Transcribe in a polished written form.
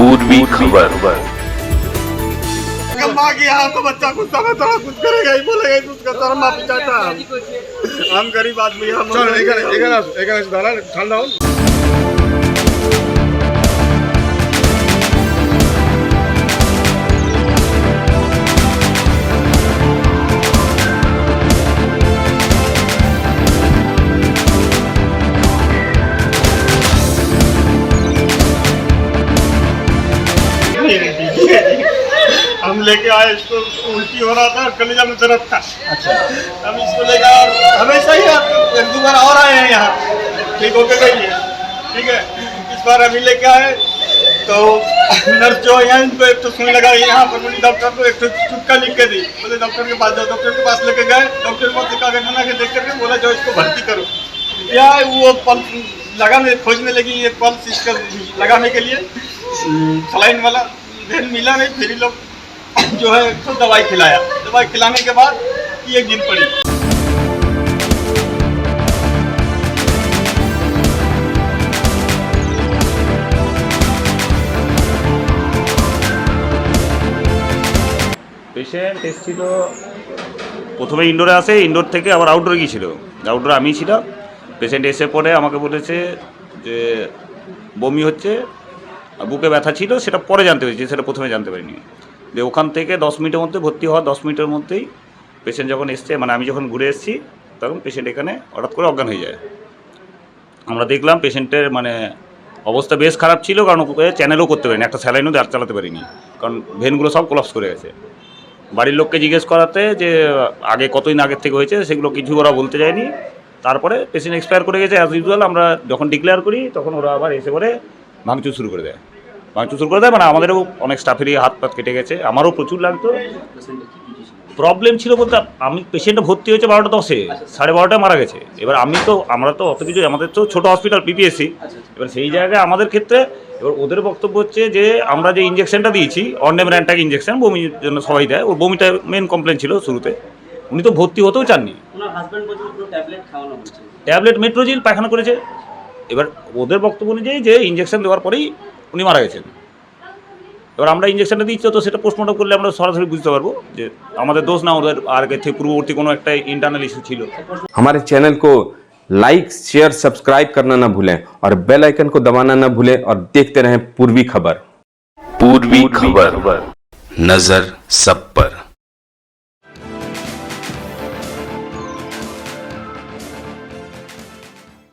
पूर्वी खबर। माँ की यहाँ तो बच्चा कुछ समय थोड़ा कुछ करेगा ही, बोलेगा ही उसका तरह माफी चाहता है। हम गरीब आदमी हम ঠান্ডা হন। हम लेके आए, इसको उल्टी हो रहा था, कलेजा में दर्द था। अच्छा, हम इसको लेकर हमेशा ही एक दो बार और आए हैं यहाँ, ठीक होके गई है। ठीक है, इस बार अभी लेके आए तो नर्स जो है इनको एक तो सुई लगाई यहाँ पर, मुझे डॉक्टर को एक तो चुटका लिख के दी, बोले डॉक्टर के पास जाओ। डॉक्टर के पास लेके गए, डॉक्टर के पास कागज बना के देख करके बोला जो इसको भर्ती करो। या वो पल्स लगाने खोजने लगी, ये पल्स इसका लगाने के लिए सलाइन वाला भेन मिला नहीं, फिर लोग जो है तो दवाई खिलाया। दवाई खिलाने के बाद ये गिर पड़ी। পেশেন্ট এসেছিল প্রথমে ইনডোরে আসে, ইনডোর থেকে আবার আউটডোরে গিয়েছিল। আউটডোরে আমি ছিলাম। পেশেন্ট এসে পরে আমাকে বলেছে যে বমি হচ্ছে, বুকে ব্যথা ছিল, সেটা পরে জানতে পেরেছি, সেটা প্রথমে জানতে পারিনি। যে ওখান থেকে 10 মিনিটের মধ্যে ভর্তি হওয়া, 10 মিনিটের মধ্যেই পেশেন্ট যখন এসছে, মানে আমি যখন ঘুরে এসেছি তখন পেশেন্ট এখানে হঠাৎ করে অজ্ঞান হয়ে যায়। আমরা দেখলাম পেশেন্টের মানে অবস্থা বেশ খারাপ ছিল, কারণ ওকে চ্যানেলও করতে পারিনি, একটা স্যালাইনও চালাতে পারিনি, কারণ ভেনগুলো সব কোলাপস করে গেছে। বাড়ির লোককে জিজ্ঞেস করাতে যে আগে কতদিন আগের থেকে হয়েছে সেগুলো কিছু ওরা বলতে যায়নি। তারপরে পেশেন্ট এক্সপায়ার করে গেছে। অ্যাজ ইউজুয়াল আমরা যখন ডিক্লেয়ার করি তখন ওরা আবার এসে করে ভাঙচুর শুরু করে দেয়। মানে আমাদেরও অনেক স্টাফেরই হাত পাত কেটে গেছে, আমারও প্রচুর লাগতো। প্রবলেম ছিল বলতে আমি পেশেন্টটা ভর্তি হয়েছে 12টা 10-এ, 12:30টায় মারা গেছে। এবার আমরা তো অত কিছু, আমাদের তো ছোটো হসপিটাল পিপিএসসি। এবার সেই জায়গায় আমাদের ক্ষেত্রে এবার ওদের বক্তব্য হচ্ছে যে আমরা যে ইঞ্জেকশনটা দিয়েছি অনডেম র্যান্টাক ইঞ্জেকশন, বমির জন্য সবাই দেয়, ওর বমিটা মেন কমপ্লেন ছিল শুরুতে। উনি তো ভর্তি হতেও চাননি, ট্যাবলেট মেট্রোজিল পায়খানা করেছে। এবার ওদের বক্তব্য অনুযায়ী যে ইঞ্জেকশন দেওয়ার পরেই উনি মারা গেছেন। এবার আমরা ইঞ্জেকশনটা দিচ্ছি তো সেটা পোস্টমর্টম করলে আমরা সরাসরি বুঝতে পারবো যে আমাদের দোষ না, ওদের আর থেকে পূর্ববর্তী কোনো একটা ইন্টারনাল ইস্যু ছিল। हमारे चैनल को लाइक शेयर सब्सक्राइब करना ना भूलें और बेल आइकन को दबाना ना भूलें और देखते रहें पूर्वी खबर। पूर्वी खबर, नजर सब पर।